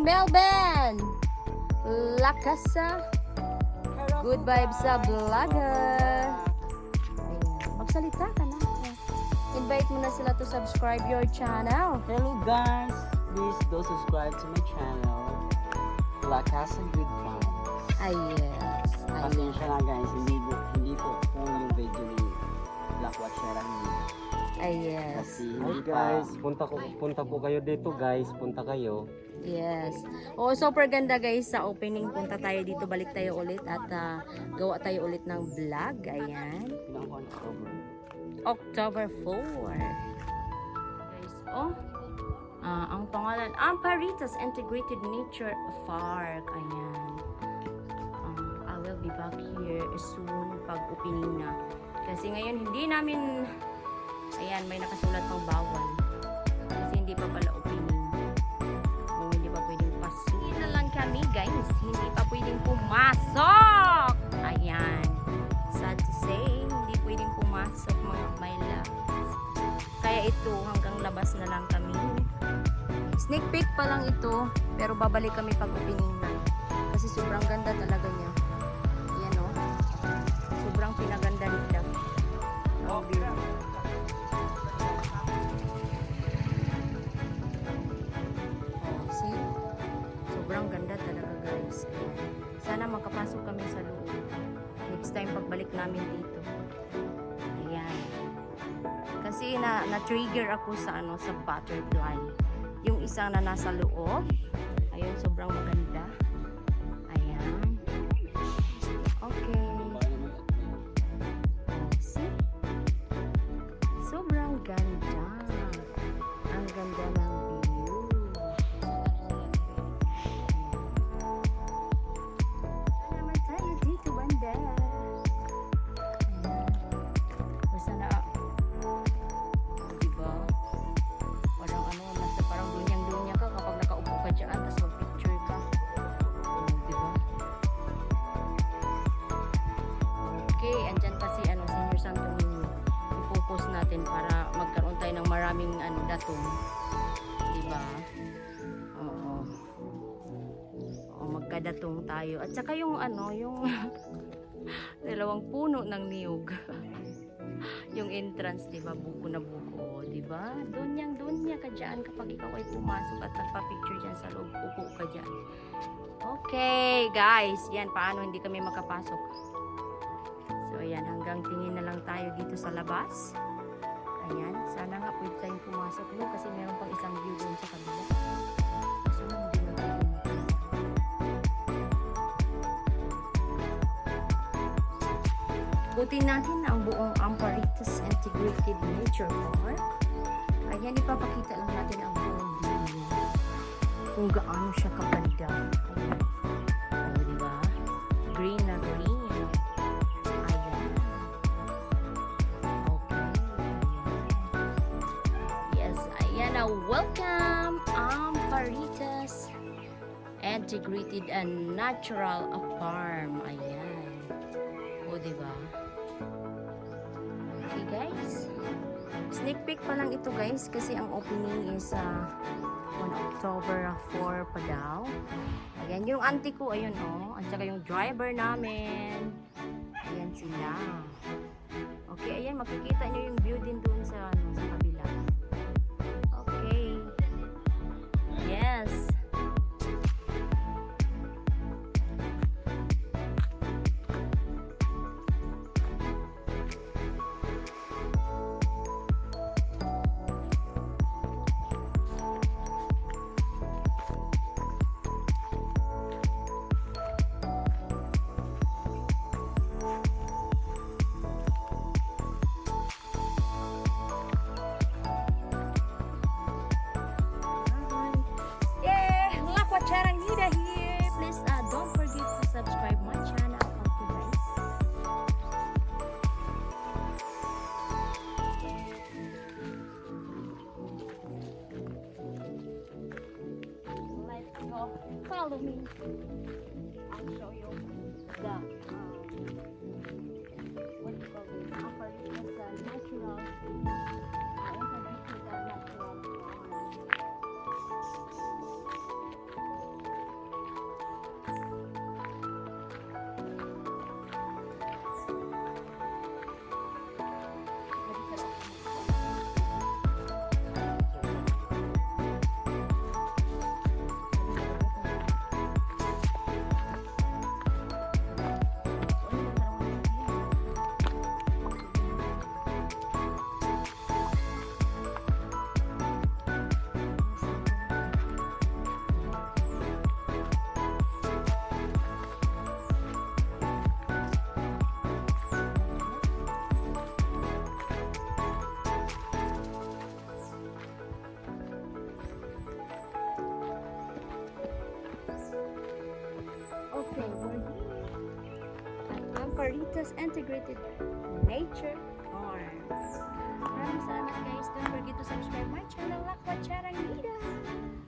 Melben! Lakasa! Good vibes sa vlogger! Ayan. Magsalita ka na. Invite mo na sila to subscribe your channel. Hello guys, please do subscribe to my channel. Lakas and Good Vibes. Ay, yes. Ay, Pasensya na guys, hindi po full yung video ni Black Watcher niyo. ay, yes. Kasi Hi hindi guys, punta po kayo dito guys, punta kayo. Yes. Oh, super ganda guys sa opening. Punta tayo dito, balik tayo ulit at gawa tayo ulit ng vlog. Ayan. pinakakuha na cover. October 4. Guys, oh. Ang pangalan, AMPARITAS Integrated Nature Park. Ayan. I will be back here soon pag opening na. Kasi ngayon hindi namin, ayan, may nakasulat pang bawal. Kasi hindi pa pala opening. Hindi pa pwedeng pasok. Hindi na lang kami guys. Hindi pa pwedeng pumasok. Ayan. Sad to say, hindi pwedeng pumasok mga my loves. Kaya ito, hanggang labas na lang kami. Sneak peek pa lang ito, pero babalik kami pag opening na. Kasi sobrang ganda talaga niya. Ayan o. Sobrang pinaganda nila. Ang view. See? Sobrang ganda talaga guys. Ayan. Sana makapasok kami sa loob. Next time pagbalik namin dito. Ayan. Kasi na-trigger ako sa sa butterfly. Yung isang na nasa loob. Ayun, sobrang maganda. Ayan. Okay. See? Sobrang ganda. Ang ganda ng view. Ano naman tayo dito, banda? Ayan. Basta na, diba? Parang parang dunyang-dunya ka kapag nakaupo ka dyan, tapos mag-picture ka. Diba? Okay, andyan pa si Senior Santo Niño. I-focus natin para magkaroon tayo ng maraming datong. Diba? Oo. Oo, magkadatong tayo. At saka yung yung dalawang puno ng niyog. Yung entrance, diba? Buko na buko, diba? Dunyang-dunya ka dyan kapag ikaw ay pumasok at nagpa-picture dyan sa loob. Upo ka dyan. Okay, guys. Yan, paano hindi kami makapasok. So, ayan. Hanggang tingin na lang tayo dito sa labas. Ayan. Sana nga pwede tayong pumasok. No? Kasi meron pang isang view doon sa kabila. So, hindi na tayo. Butin natin ang buong AMPARITAS Integrated Nature Park. Ayan, ipapakita lang natin ang buong view. Kung gaano siya kapanda. Ayan. O, diba? Green na green. Ayan. Okay. Ayan. Yes, ayan na. Welcome AMPARITAS Integrated and Natural Farm. Ayan. O, diba? Okay guys, sneak peek pa lang ito guys kasi ang opening is on October 4 pa daw. Ayan yung auntie ko, ayun at saka yung driver namin. Ayan sila. Okay, ayan makikita nyo yung view din doon sa sa kabila. Okay. Yes. we're here. At Amparitas Integrated Nature Farm. Maraming salamat guys. Don't forget to subscribe my channel, Lakwa Charanida.